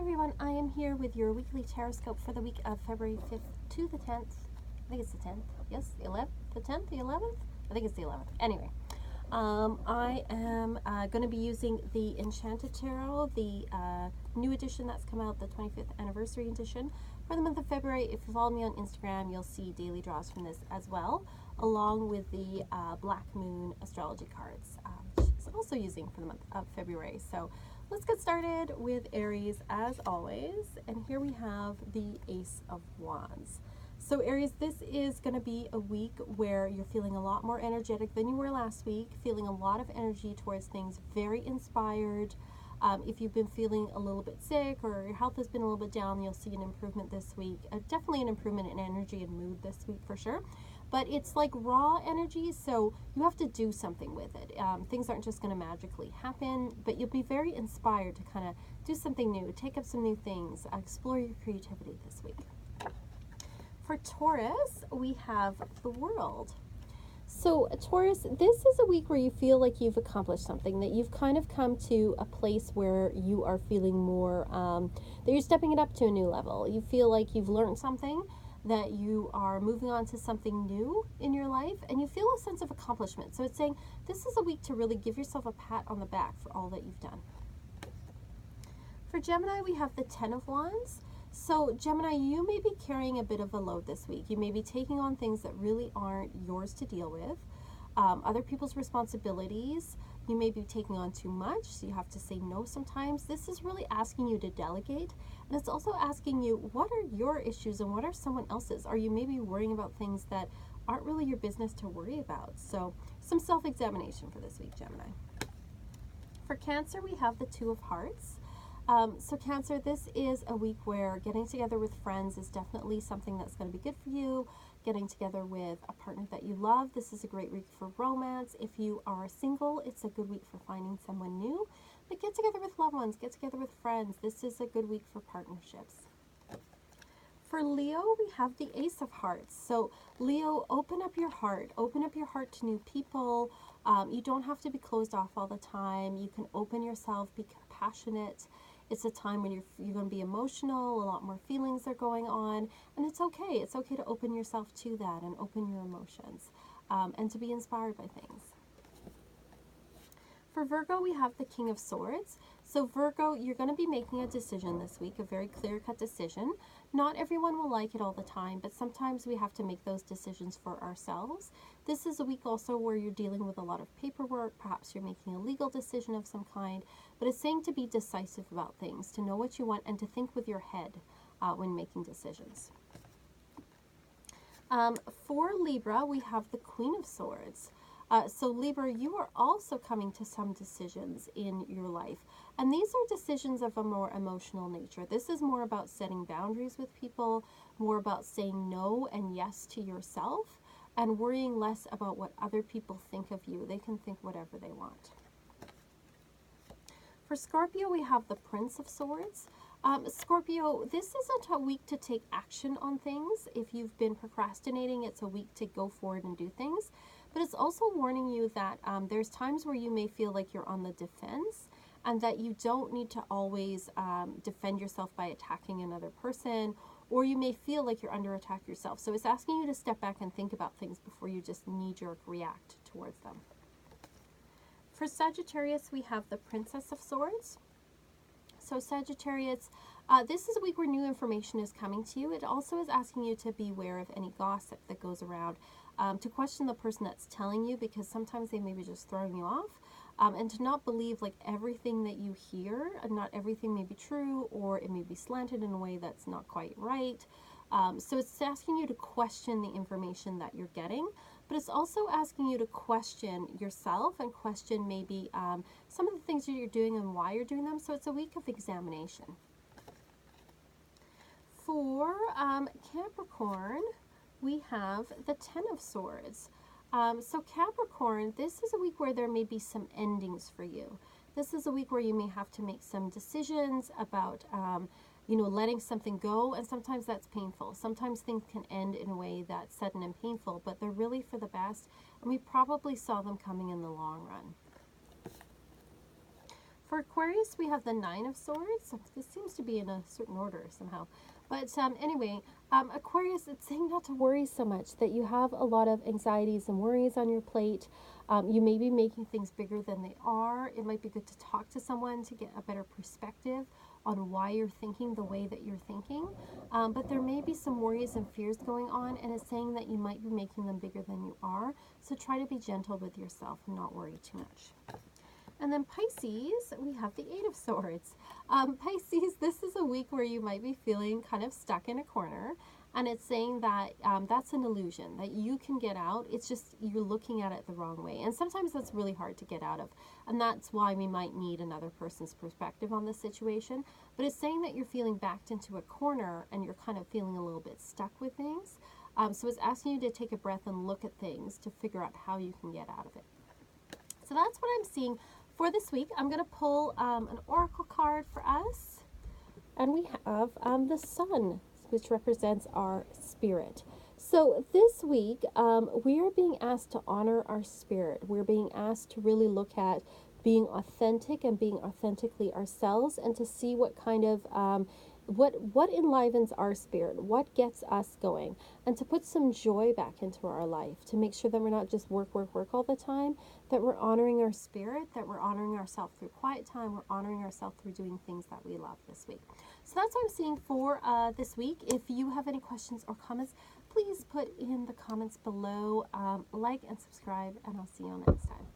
everyone, I am here with your weekly Tarotscope for the week of February 5th to the 10th. I think it's the 10th. Yes, the 11th, the 10th, the 11th? I think it's the 11th. Anyway, I am going to be using the Enchanted Tarot, the new edition that's come out, the 25th anniversary edition, for the month of February. If you follow me on Instagram, you'll see daily draws from this as well, along with the Black Moon astrology cards, which is also using for the month of February. So let's get started with Aries as always. And here we have the Ace of Wands. So Aries, this is going to be a week where you're feeling a lot more energetic than you were last week, feeling a lot of energy towards things, very inspired. If you've been feeling a little bit sick or your health has been a little bit down, you'll see an improvement this week. Definitely an improvement in energy and mood this week for sure. But it's like raw energy, so you have to do something with it. Things aren't just going to magically happen, but you'll be very inspired to kind of do something new, take up some new things, explore your creativity this week. For Taurus, we have the World. So Taurus, this is a week where you feel like you've accomplished something, that you've kind of come to a place where you are feeling more, that you're stepping it up to a new level. You feel like you've learned something, that you are moving on to something new in your life, and you feel a sense of accomplishment. So it's saying this is a week to really give yourself a pat on the back for all that you've done. For Gemini, we have the Ten of Wands. So Gemini, you may be carrying a bit of a load this week. You may be taking on things that really aren't yours to deal with, other people's responsibilities. You may be taking on too much, so you have to say no sometimes. This is really asking you to delegate, and it's also asking you, what are your issues and what are someone else's? Are you maybe worrying about things that aren't really your business to worry about? So some self-examination for this week, Gemini. For Cancer, we have the Two of Hearts. So Cancer, this is a week where getting together with friends is definitely something that's going to be good for you. Getting together with a partner that you love, this is a great week for romance. If you are single, it's a good week for finding someone new. But get together with loved ones, get together with friends. This is a good week for partnerships. For Leo, we have the Ace of Hearts. So Leo, open up your heart. Open up your heart to new people. You don't have to be closed off all the time. You can open yourself, be compassionate. It's a time when you're going to be emotional, a lot more feelings are going on, and it's okay. It's okay to open yourself to that and open your emotions, and to be inspired by things. For Virgo, we have the King of Swords. So Virgo, you're going to be making a decision this week, a very clear-cut decision. Not everyone will like it all the time, but sometimes we have to make those decisions for ourselves. This is a week also where you're dealing with a lot of paperwork. Perhaps you're making a legal decision of some kind, but it's saying to be decisive about things, to know what you want, and to think with your head when making decisions. For Libra, we have the Queen of Swords. So Libra, you are also coming to some decisions in your life. And these are decisions of a more emotional nature. This is more about setting boundaries with people, more about saying no and yes to yourself, and worrying less about what other people think of you. They can think whatever they want. For Scorpio, we have the Prince of Swords. Scorpio, this isn't a week to take action on things. If you've been procrastinating, it's a week to go forward and do things. But it's also warning you that there's times where you may feel like you're on the defense, and that you don't need to always defend yourself by attacking another person, or you may feel like you're under attack yourself. So it's asking you to step back and think about things before you just knee-jerk react towards them. For Sagittarius, we have the Princess of Swords. So Sagittarius, this is a week where new information is coming to you. It also is asking you to be aware of any gossip that goes around, to question the person that's telling you, because sometimes they may be just throwing you off, and to not believe like everything that you hear, and not everything may be true, or it may be slanted in a way that's not quite right. So it's asking you to question the information that you're getting, but it's also asking you to question yourself and question maybe some of the things that you're doing and why you're doing them. So it's a week of examination. For Capricorn, we have the Ten of Swords. So Capricorn, this is a week where there may be some endings for you. This is a week where you may have to make some decisions about letting something go, and sometimes that's painful. Sometimes things can end in a way that's sudden and painful, but they're really for the best, and we probably saw them coming in the long run. For Aquarius, we have the Nine of Swords. This seems to be in a certain order somehow. But anyway, Aquarius, it's saying not to worry so much, that you have a lot of anxieties and worries on your plate. You may be making things bigger than they are. It might be good to talk to someone to get a better perspective on why you're thinking the way that you're thinking. But there may be some worries and fears going on, and it's saying that you might be making them bigger than you are. So try to be gentle with yourself and not worry too much. And then Pisces, we have the Eight of Swords. Pisces, this is a week where you might be feeling kind of stuck in a corner. And it's saying that that's an illusion, that you can get out. It's just you're looking at it the wrong way. And sometimes that's really hard to get out of. And that's why we might need another person's perspective on the situation. But it's saying that you're feeling backed into a corner and you're kind of feeling a little bit stuck with things. So it's asking you to take a breath and look at things to figure out how you can get out of it. So that's what I'm seeing for this week. I'm going to pull an oracle card for us. And we have the Sun, which represents our spirit. So this week, we are being asked to honor our spirit. We're being asked to really look at being authentic and being authentically ourselves, and to see what kind of what enlivens our spirit, what gets us going, and to put some joy back into our life, to make sure that we're not just work all the time, that we're honoring our spirit, that we're honoring ourselves through quiet time, we're honoring ourselves through doing things that we love this week. So that's what I'm seeing for this week. If you have any questions or comments, please put in the comments below. Like and subscribe, and I'll see you next time.